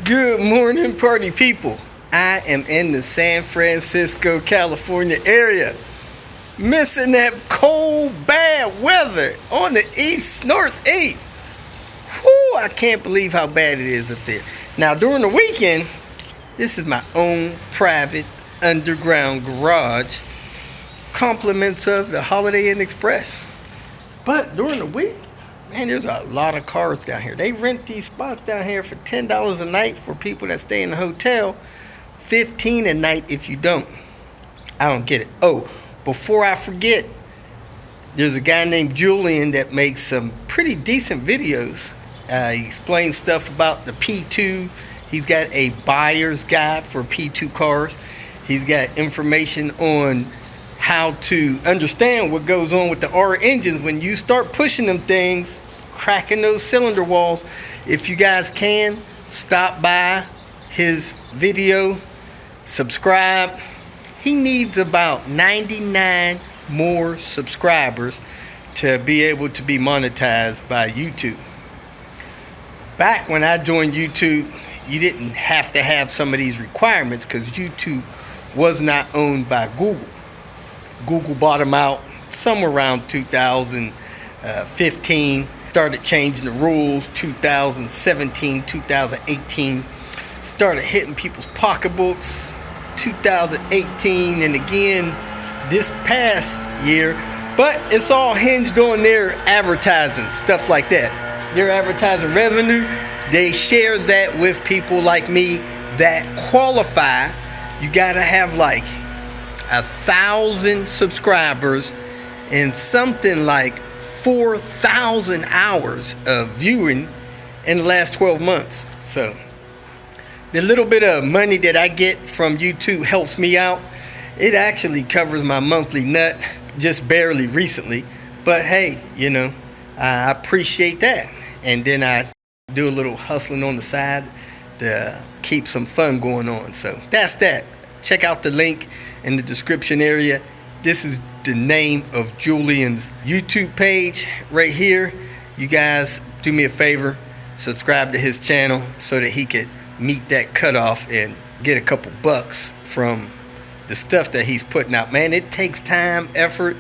Good morning, party people. I am in the San Francisco, California area. Missing that cold, bad weather on the northeast. Whew, I can't believe how bad it is up there. Now, during the weekend, this is my own private underground garage. Compliments of the Holiday Inn Express. But during the week, man, there's a lot of cars down here. They rent these spots down here for $10 a night for people that stay in the hotel. $15 a night if you don't. I don't get it. Oh, before I forget, there's a guy named Julian that makes some pretty decent videos. He explains stuff about the P2. He's got a buyer's guide for P2 cars. He's got information on how to understand what goes on with the R engines when you start pushing them things, cracking those cylinder walls. If you guys can, stop by his video, subscribe. He needs about 99 more subscribers to be able to be monetized by YouTube. Back when I joined YouTube, you didn't have to have some of these requirements because YouTube was not owned by Google. Google bought them out somewhere around 2015. Started changing the rules 2017, 2018. Started hitting people's pocketbooks 2018 and again this past year. But it's all hinged on their advertising, stuff like that. Their advertising revenue, they share that with people like me that qualify. You gotta have like 1,000 subscribers and something like 4,000 hours of viewing in the last 12 months. So the little bit of money that I get from YouTube helps me out. It actually covers my monthly nut, just barely recently. But hey, you know, I appreciate that. And then I do a little hustling on the side to keep some fun going on. So that's that. Check out the link in the description area. This is the name of Julian's YouTube page right here. You guys do me a favor, subscribe to his channel so that he could meet that cutoff and get a couple bucks from the stuff that he's putting out. Man, it takes time, effort,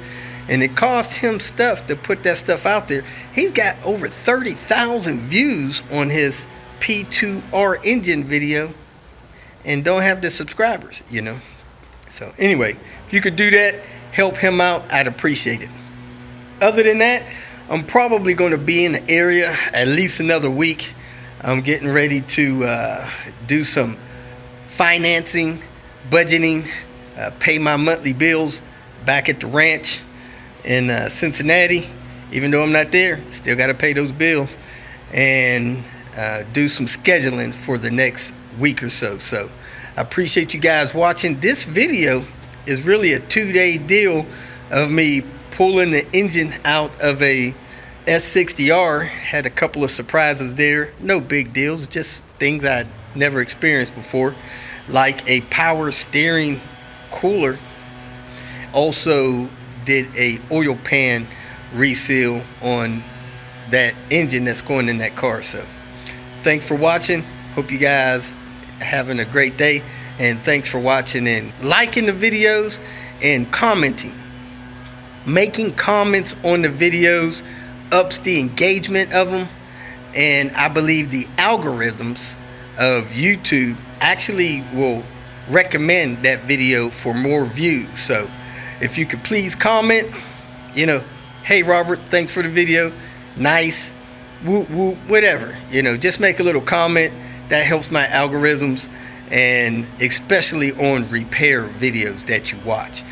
and it costs him stuff to put that stuff out there. He's got over 30,000 views on his P2R engine video and don't have the subscribers, you know. So anyway, if you could do that, help him out, I'd appreciate it. Other than that, I'm probably going to be in the area at least another week. I'm getting ready to do some financing, budgeting, pay my monthly bills back at the ranch in Cincinnati. Even though I'm not there, still got to pay those bills and do some scheduling for the next week or so. So I appreciate you guys watching. This video is really a 2-day deal of me pulling the engine out of a S60R. Had a couple of surprises there. No big deals, just things I'd never experienced before, like a power steering cooler. Also did a oil pan reseal on that engine that's going in that car. So thanks for watching. Hope you guys having a great day, and thanks for watching and liking the videos and commenting. Making comments on the videos ups the engagement of them, and I believe the algorithms of YouTube actually will recommend that video for more views. So if you could please comment, you know, hey Robert, thanks for the video, nice, woo woo, whatever, you know, just make a little comment. That helps my algorithms, and especially on repair videos that you watch.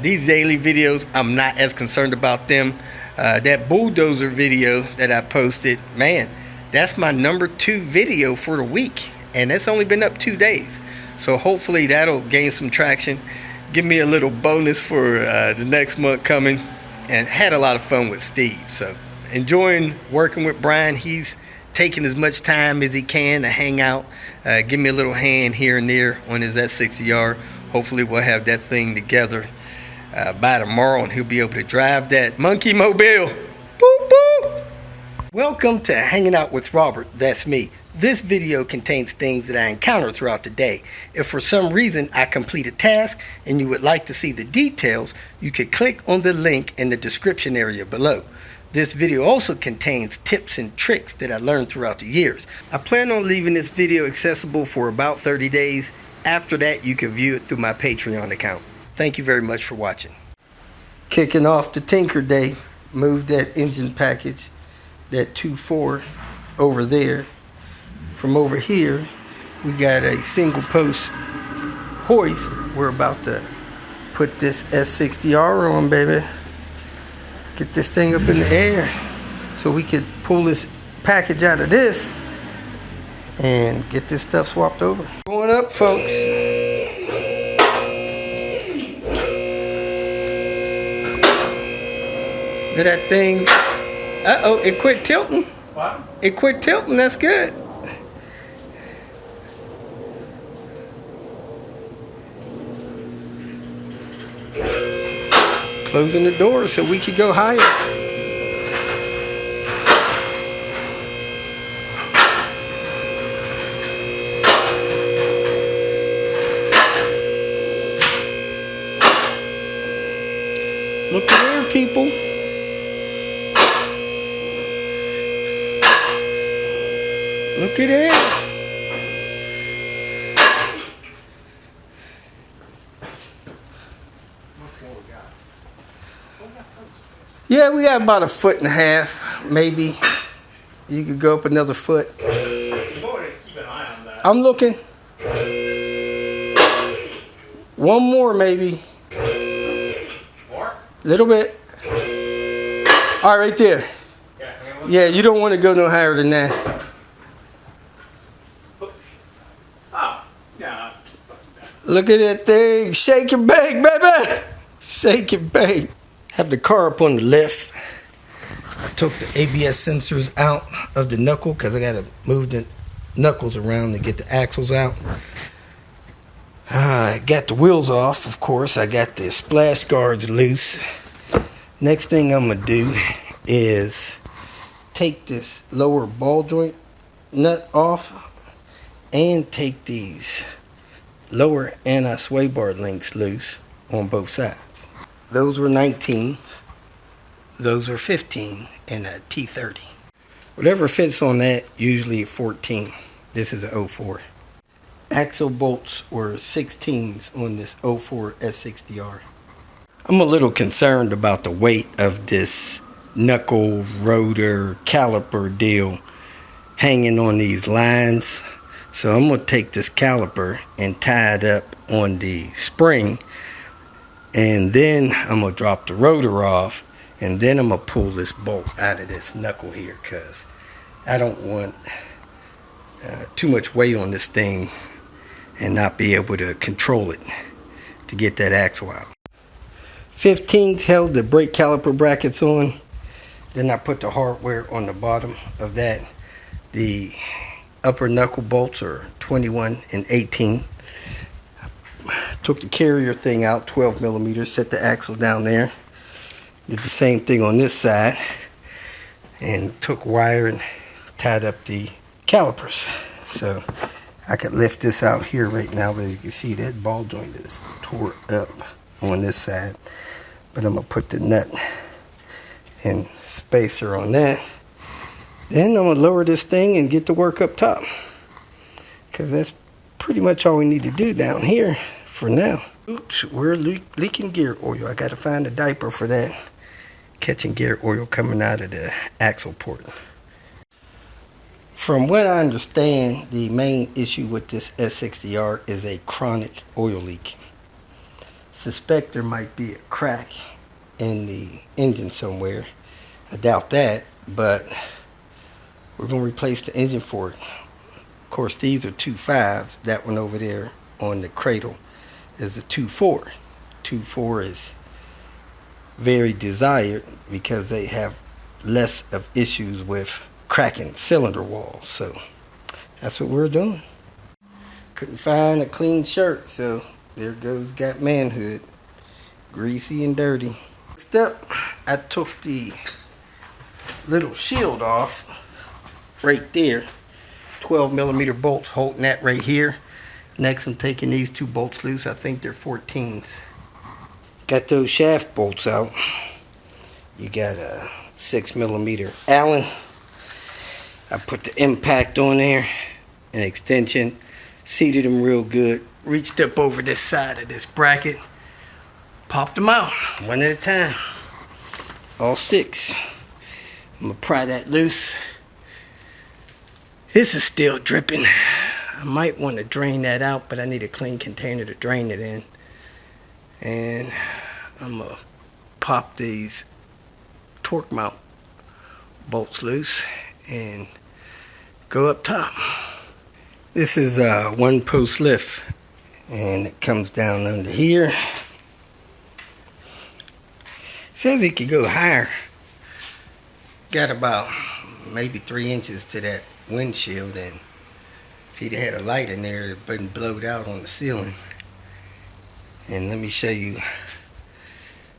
These daily videos, I'm not as concerned about them. That bulldozer video that I posted, man, that's my #2 video for the week, and it's only been up 2 days. So hopefully that'll gain some traction, give me a little bonus for the next month coming, and had a lot of fun with Steve. So enjoying working with Brian. He's taking as much time as he can to hang out, give me a little hand here and there on his S60R. Hopefully we'll have that thing together by tomorrow, and he'll be able to drive that monkey mobile. Boop, boop. Welcome to Hanging Out with Robert. That's me. This video contains things that I encounter throughout the day. If for some reason I complete a task and you would like to see the details, you can click on the link in the description area below. This video also contains tips and tricks that I learned throughout the years. I plan on leaving this video accessible for about 30 days. After that, you can view it through my Patreon account. Thank you very much for watching. Kicking off the Tinker Day, move that engine package, that 2.4 over there. From over here, we got a single post hoist. We're about to put this S60R on, baby. Get this thing up in the air so we could pull this package out of this and get this stuff swapped over. Going up, folks. Look at that thing. Uh-oh, it quit tilting. What? It quit tilting, that's good. Closing the door so we could go higher. Look at there, people. Look at that. Yeah, we got about 1.5 feet, maybe. You could go up another foot. Keep an eye on that. I'm looking. One more, maybe. More? Little bit. All right, right there. Yeah, you don't want to go no higher than that. Oh, yeah. Look at that thing. Shake and bake, baby. Shake and bake. Have the car up on the lift. I took the ABS sensors out of the knuckle because I got to move the knuckles around to get the axles out. I got the wheels off, of course. I got the splash guards loose. Next thing I'm going to do is take this lower ball joint nut off and take these lower anti-sway bar links loose on both sides. Those were 19, those are 15, and a T30. Whatever fits on that, usually 14. This is a 04. Axle bolts were 16s on this 04 S60R. I'm a little concerned about the weight of this knuckle rotor caliper deal hanging on these lines. So I'm going to take this caliper and tie it up on the spring. And then I'm going to drop the rotor off, and then I'm going to pull this bolt out of this knuckle here because I don't want too much weight on this thing and not be able to control it to get that axle out. 15th held the brake caliper brackets on. Then I put the hardware on the bottom of that. The upper knuckle bolts are 21 and 18. Took the carrier thing out, 12 millimeters, set the axle down there. Did the same thing on this side. And took wire and tied up the calipers. So I could lift this out here right now, but as you can see that ball joint is tore up on this side. But I'm going to put the nut and spacer on that. Then I'm going to lower this thing and get to work up top. Because that's pretty much all we need to do down here for now. Oops, we're leaking gear oil. I got to find a diaper for that. Catching gear oil coming out of the axle port. From what I understand, the main issue with this S60R is a chronic oil leak. Suspect there might be a crack in the engine somewhere. I doubt that, but we're going to replace the engine for it. Of course, these are 2.5s. That one over there on the cradle is a 2.4. 2.4 is very desired because they have less of issues with cracking cylinder walls. So that's what we're doing. Couldn't find a clean shirt, so there goes got manhood. Greasy and dirty. Next up, I took the little shield off right there 12mm bolts holding that right here. Next, I'm taking these 2 bolts loose. I think they're 14s. Got those shaft bolts out. You got a 6mm Allen. I put the impact on there, an extension, seated them real good. Reached up over this side of this bracket, popped them out one at a time. All 6. I'm gonna pry that loose. This is still dripping. I might want to drain that out, but I need a clean container to drain it in. And I'm gonna pop these torque mount bolts loose and go up top. This is a 1-post lift, and it comes down under here. It says it could go higher. Got about maybe 3 inches to that windshield, and if he'd had a light in there, it'd been blowed out on the ceiling. And let me show you.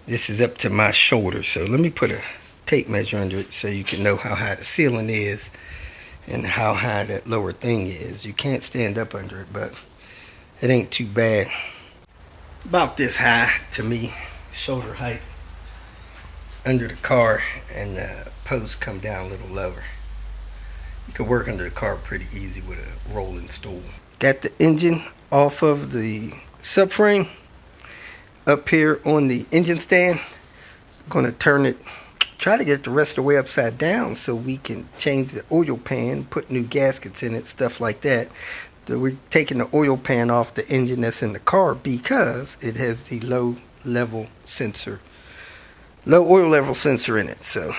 This is up to my shoulder, so let me put a tape measure under it so you can know how high the ceiling is and how high that lower thing is. You can't stand up under it, but it ain't too bad. About this high to me, shoulder height under the car, and the posts come down a little lower. You can work under the car pretty easy with a rolling stool. Got the engine off of the subframe up here on the engine stand. I'm gonna turn it, try to get it the rest of the way upside down so we can change the oil pan, put new gaskets in it, stuff like that. We're taking the oil pan off the engine that's in the car because it has the low oil level sensor in it. So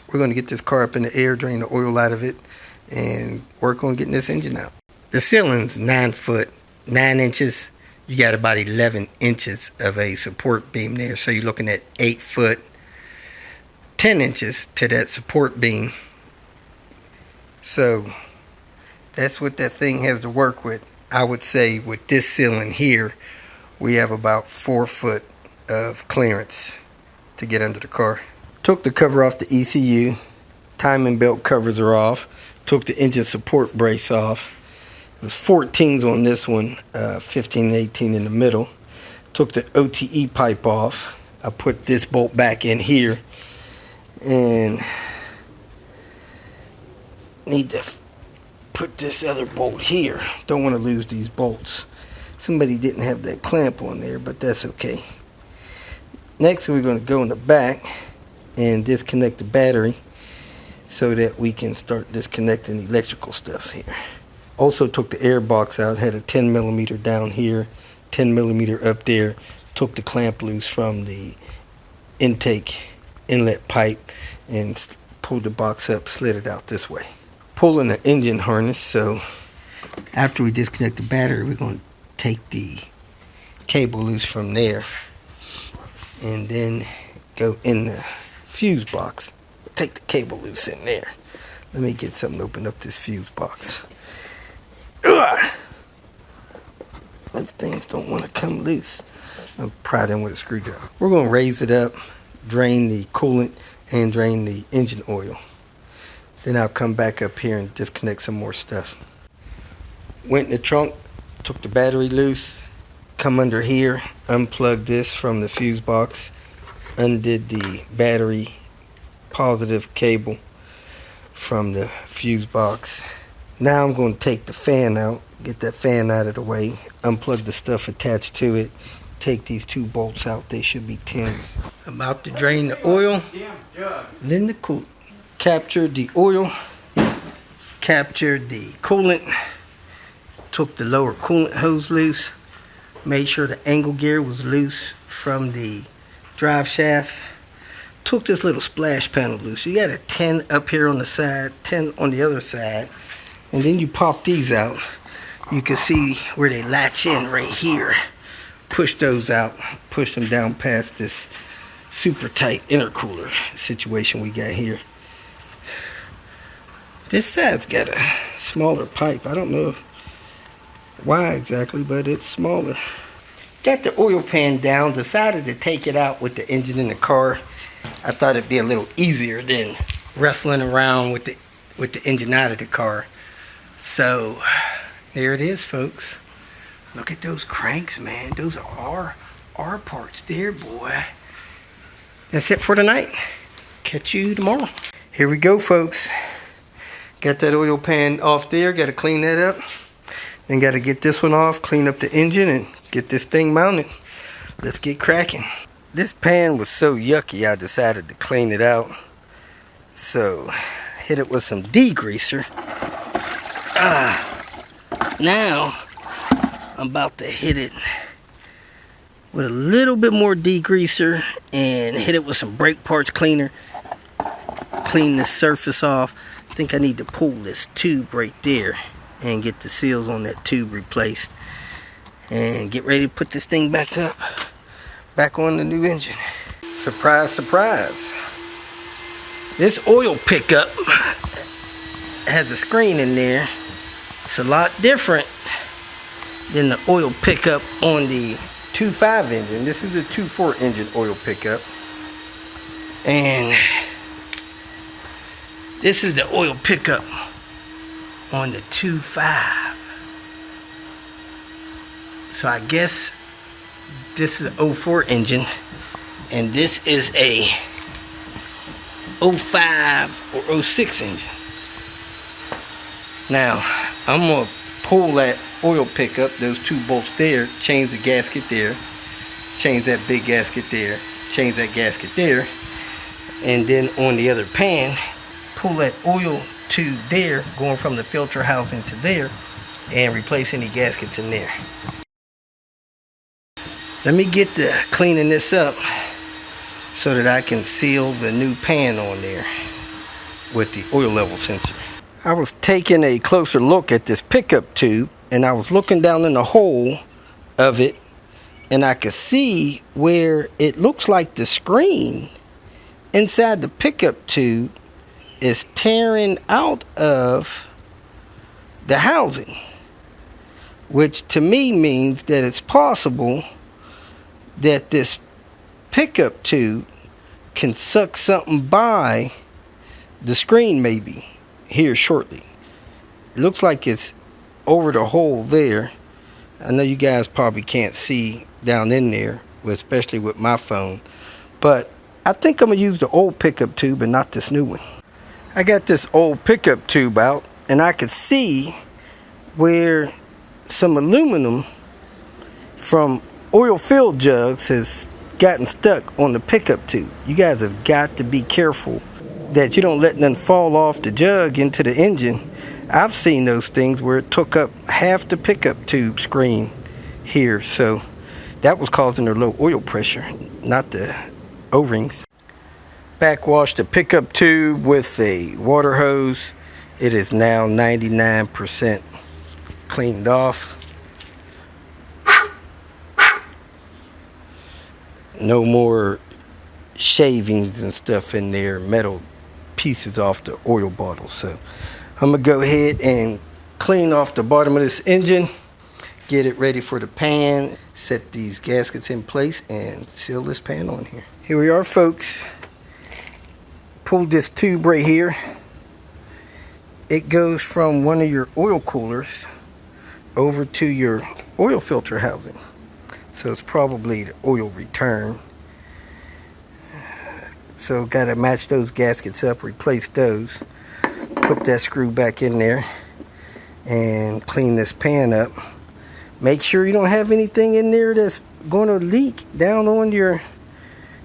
we're going to get this car up in the air, drain the oil out of it, and work on getting this engine out. The ceiling's 9 foot 9 inches. You got about 11 inches of a support beam there, so you're looking at 8 foot 10 inches to that support beam. So that's what that thing has to work with. I would say with this ceiling here, we have about 4 foot of clearance to get under the car. Took the cover off the ECU. Timing belt covers are off. Took the engine support brace off. It was 14s on this one, 15 and 18 in the middle. Took the OTE pipe off. I put this bolt back in here, and need to put this other bolt here. Don't want to lose these bolts. Somebody didn't have that clamp on there, but that's okay. Next, we're going to go in the back and disconnect the battery so that we can start disconnecting the electrical stuffs here. Also took the air box out, had a 10mm down here, 10mm up there. Took the clamp loose from the intake inlet pipe and pulled the box up, slid it out this way. Pulling the engine harness, so after we disconnect the battery, we're going to take the cable loose from there and then go in the fuse box. Take the cable loose in there. Let me get something to open up this fuse box. Ugh. Those things don't want to come loose. I'll pry them with a screwdriver. We're going to raise it up, drain the coolant, and drain the engine oil. Then I'll come back up here and disconnect some more stuff. Went in the trunk, took the battery loose, come under here, unplugged this from the fuse box, undid the battery positive cable from the fuse box. Now I'm going to take the fan out, get that fan out of the way, unplug the stuff attached to it, take these 2 bolts out. They should be 10s. About to drain the oil, then the coolant. Captured the oil, captured the coolant, took the lower coolant hose loose, made sure the angle gear was loose from the drive shaft, took this little splash panel loose. You got a 10 up here on the side, 10 on the other side, and then you pop these out. You can see where they latch in right here. Push those out, push them down past this super tight intercooler situation we got here. This side's got a smaller pipe. I don't know why exactly, but it's smaller. Got the oil pan down, decided to take it out with the engine in the car. I thought it'd be a little easier than wrestling around with the engine out of the car. So there it is, folks. Look at those cranks, man. Those are R parts there, boy. That's it for tonight. Catch you tomorrow. Here we go, folks. Got that oil pan off there. Got to clean that up. Then got to get this one off, clean up the engine, and get this thing mounted. Let's get cracking. This pan was so yucky, I decided to clean it out. So, hit it with some degreaser. Now, I'm about to hit it with a little bit more degreaser and hit it with some brake parts cleaner. Clean the surface off. I think I need to pull this tube right there and get the seals on that tube replaced. And get ready to put this thing back up. Back on the new engine. Surprise, surprise. This oil pickup has a screen in there. It's a lot different than the oil pickup on the 2.5 engine. This is a 2.4 engine oil pickup. And this is the oil pickup on the 2.5. So I guess this is an 04 engine, and this is a 05 or 06 engine. Now, I'm going to pull that oil pickup, those two bolts there, change the gasket there, change that big gasket there, change that gasket there, and then on the other pan, pull that oil tube there, going from the filter housing to there, and replace any gaskets in there. Let me get to cleaning this up so that I can seal the new pan on there with the oil level sensor. I was taking a closer look at this pickup tube, and I was looking down in the hole of it, and I could see where it looks like the screen inside the pickup tube is tearing out of the housing, which to me means that it's possible that this pickup tube can suck something by the screen maybe here shortly. It looks like it's over the hole there. I know you guys probably can't see down in there, especially with my phone, but I think I'm gonna use the old pickup tube and not this new one. I got this old pickup tube out, and I could see where some aluminum from oil filled jugs has gotten stuck on the pickup tube. You guys have got to be careful that you don't let them fall off the jug into the engine. I've seen those things where it took up half the pickup tube screen here, so that was causing the low oil pressure, not the O-rings. Backwash the pickup tube with a water hose. It is now 99% cleaned off. No more shavings and stuff in there, metal pieces off the oil bottle. So I'm gonna go ahead and clean off the bottom of this engine, get it ready for the pan, set these gaskets in place, and seal this pan on here. Here we are, folks. Pull this tube right here. It goes from one of your oil coolers over to your oil filter housing. So it's probably the oil return. So got to match those gaskets up, replace those, put that screw back in there, and clean this pan up. Make sure you don't have anything in there that's going to leak down on your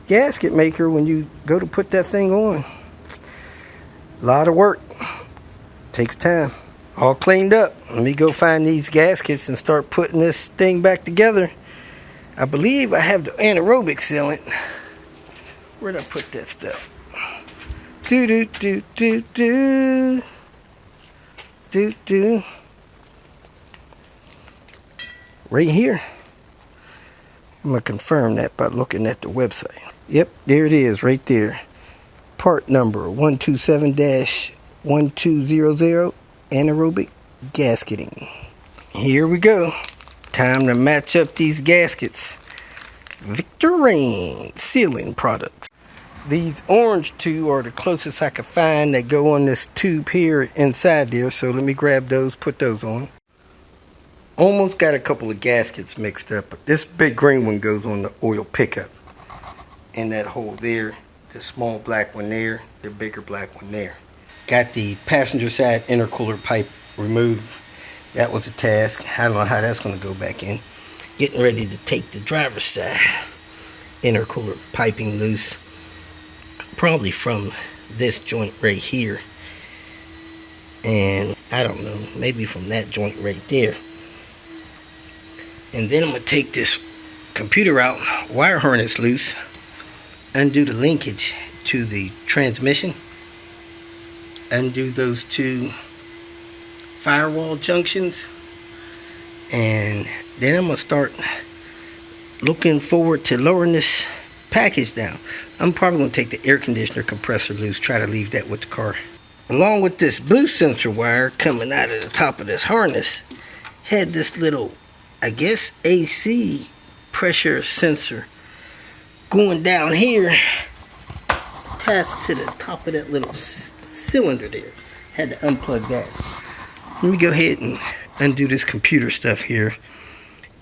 gasket maker when you go to put that thing on. A lot of work. Takes time. All cleaned up. Let me go find these gaskets and start putting this thing back together. I believe I have the anaerobic sealant. Where'd I put that stuff? Right here. I'm going to confirm that by looking at the website. Yep, there it is right there. Part number 127-1200, anaerobic gasketing. Here we go. Time to match up these gaskets. Victor Rain sealing products. These orange two are the closest I could find that go on this tube here inside there. So let me grab those, put those on. Almost got a couple of gaskets mixed up, but this big green one goes on the oil pickup. And that hole there, the small black one there, the bigger black one there. Got the passenger side intercooler pipe removed. That was a task. I don't know how that's going to go back in. Getting ready to take the driver's side intercooler piping loose. Probably from this joint right here. And I don't know, maybe from that joint right there. And then I'm going to take this computer out, wire harness loose, undo the linkage to the transmission, undo those two firewall junctions, and then I'm going to start looking forward to lowering this package down. I'm probably going to take the air conditioner compressor loose, try to leave that with the car. Along with this boost sensor wire coming out of the top of this harness, had this little, I guess, AC pressure sensor going down here, attached to the top of that little cylinder there. Had to unplug that. Let me go ahead and undo this computer stuff here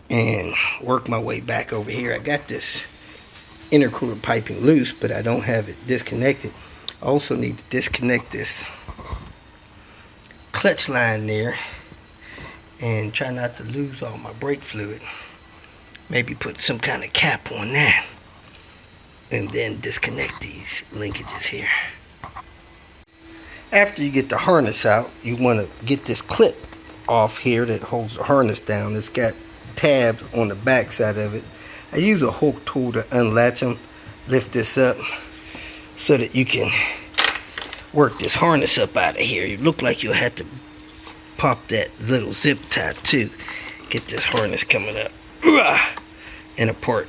and work my way back over here. I got this intercooler piping loose, but I don't have it disconnected. I also need to disconnect this clutch line there and try not to lose all my brake fluid. Maybe put some kind of cap on that and then disconnect these linkages here. After you get the harness out, you want to get this clip off here that holds the harness down. It's got tabs on the back side of it. I use a hook tool to unlatch them, lift this up so that you can work this harness up out of here. You look like you'll have to pop that little zip tie too. Get this harness coming up and apart.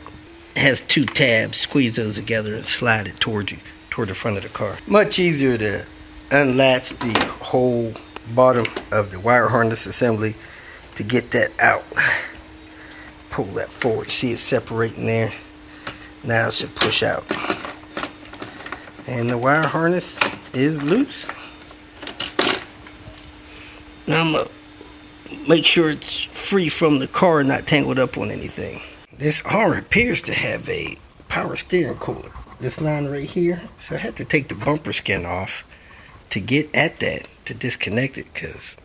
It has two tabs. Squeeze those together and slide it toward you, toward the front of the car. Much easier to unlatch the whole bottom of the wire harness assembly to get that out. Pull that forward. See it separating there. Now it should push out. And the wire harness is loose. Now I'm going to make sure it's free from the car and not tangled up on anything. This R appears to have a power steering cooler. This line right here. So I had to take the bumper skin off to get at that, to disconnect it, because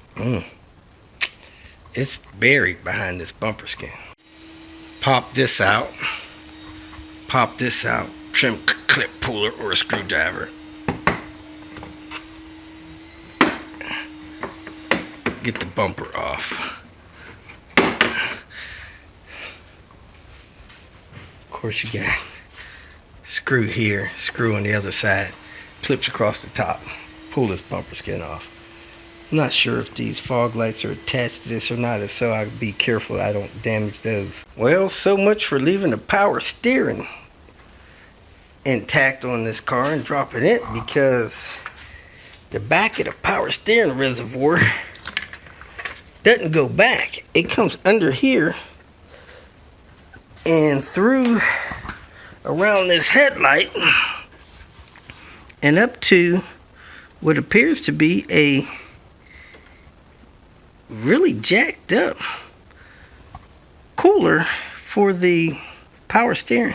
it's buried behind this bumper skin. Pop this out. Pop this out. Trim clip puller or a screwdriver. Get the bumper off. Of course you got screw here, screw on the other side, clips across the top. Pull this bumper skin off. I'm not sure if these fog lights are attached to this or not, if so I'll be careful I don't damage those. Well, so much for leaving the power steering intact on this car and dropping it, because the back of the power steering reservoir doesn't go back. It comes under here and through around this headlight and up to what appears to be a really jacked up cooler for the power steering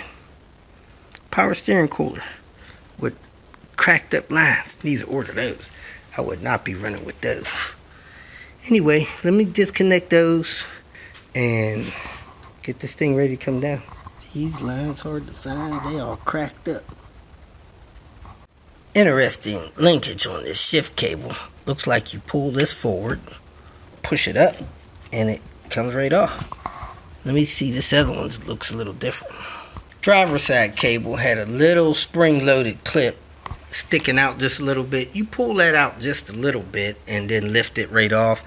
cooler with cracked up lines. Need to order those. I would not be running with those. Anyway, let me disconnect those and get this thing ready to come down. These lines hard to find. They all cracked up. Interesting linkage on this shift cable. Looks like you pull this forward, push it up, and it comes right off. Let me see, this other one looks a little different. Driver side cable had a little spring-loaded clip sticking out just a little bit. You pull that out just a little bit and then lift it right off.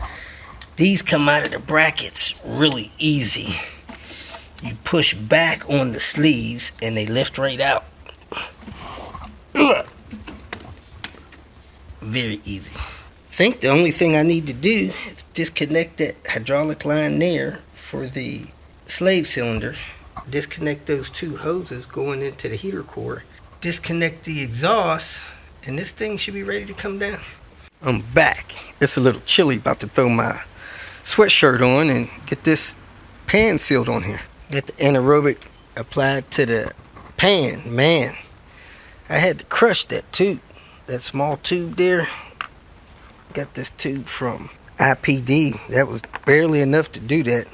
These come out of the brackets really easy. You push back on the sleeves and they lift right out. Very easy. I think the only thing I need to do is disconnect that hydraulic line there for the slave cylinder. Disconnect those two hoses going into the heater core disconnect the exhaust, and this thing should be ready to come down. I'm back. It's a little chilly, about to throw my sweatshirt on and get this pan sealed on here. Got the anaerobic applied to the pan. Man, I had to crush that tube, that small tube there. Got this tube from IPD. That was barely enough to do that.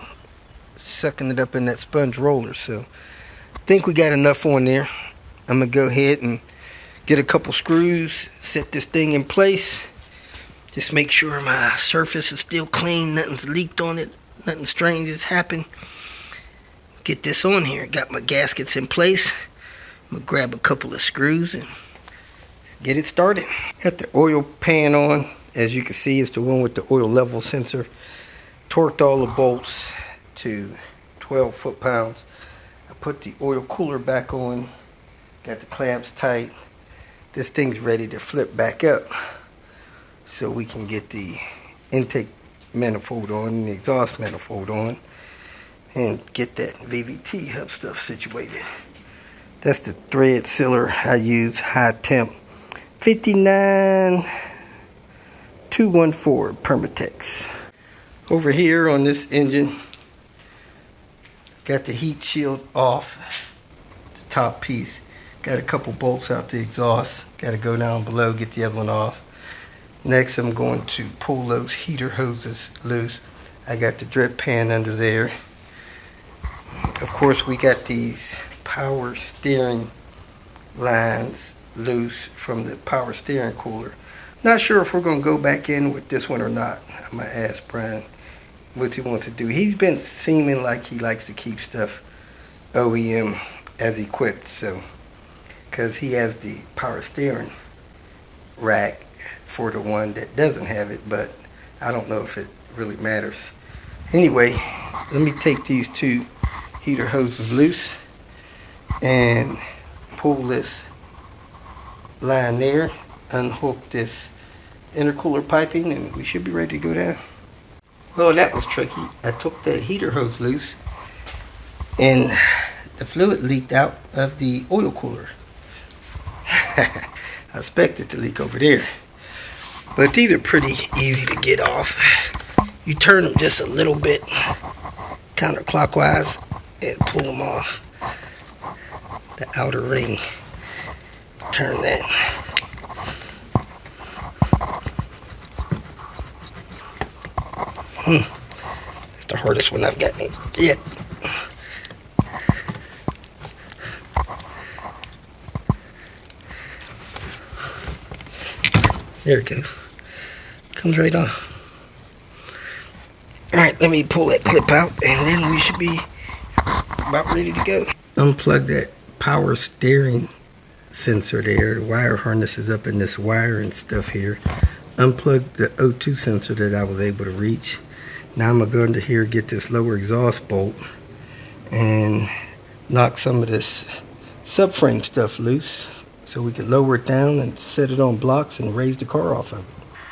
Sucking it up in that sponge roller. So I think we got enough on there. I'm gonna go ahead and get a couple screws, set this thing in place. Just make sure my surface is still clean, nothing's leaked on it, nothing strange has happened. Get this on here. Got my gaskets in place. I'm gonna grab a couple of screws and get it started. Got the oil pan on. As you can see, it's the one with the oil level sensor. Torqued all the bolts to 12 foot-pounds. I put the oil cooler back on. Got the clamps tight. This thing's ready to flip back up, so we can get the intake manifold on and the exhaust manifold on and get that VVT hub stuff situated. That's the thread sealer I use, high temp 59214 Permatex. Over here on this engine, got the heat shield off, the top piece. Got a couple bolts out the exhaust. Got to go down below, get the other one off. Next, I'm going to pull those heater hoses loose. I got the drip pan under there. Of course, we got these power steering lines loose from the power steering cooler. Not sure if we're going to go back in with this one or not. I'm going to ask Brian what he wants to do. He's been seeming like he likes to keep stuff OEM as equipped, so because he has the power steering rack for the one that doesn't have it, but I don't know if it really matters. Anyway, let me take these two heater hoses loose and pull this line there, unhook this intercooler piping, and we should be ready to go down. Well, that was tricky. I took that heater hose loose and the fluid leaked out of the oil cooler. I expected to leak over there, but these are pretty easy to get off. You turn them just a little bit counterclockwise and pull them off. The outer ring, turn that. That's the hardest one I've gotten yet. There it goes. Comes right off. Alright, let me pull that clip out and then we should be about ready to go. Unplug that power steering sensor there. The wire harness is up in this wire and stuff here. Unplug the O2 sensor that I was able to reach. Now I'm going to go into here, get this lower exhaust bolt and knock some of this subframe stuff loose, so we could lower it down and set it on blocks and raise the car off of it.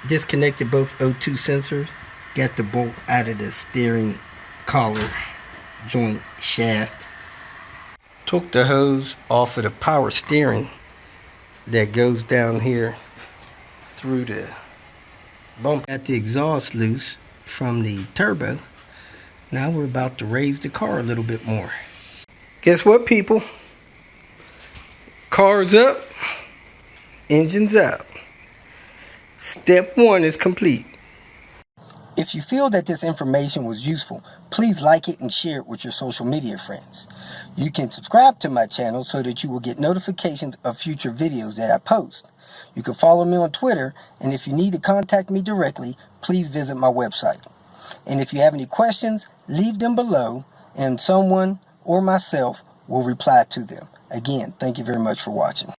Disconnected both O2 sensors. Got the bolt out of the steering collar joint shaft. Took the hose off of the power steering that goes down here through the bump. Got the exhaust loose from the turbo. Now we're about to raise the car a little bit more. Guess what, people? Car's up, engine's out. Step 1 is complete. If you feel that this information was useful, please like it and share it with your social media friends. You can subscribe to my channel so that you will get notifications of future videos that I post. You can follow me on Twitter, and if you need to contact me directly, please visit my website. And if you have any questions, leave them below, and someone or myself will reply to them. Again, thank you very much for watching.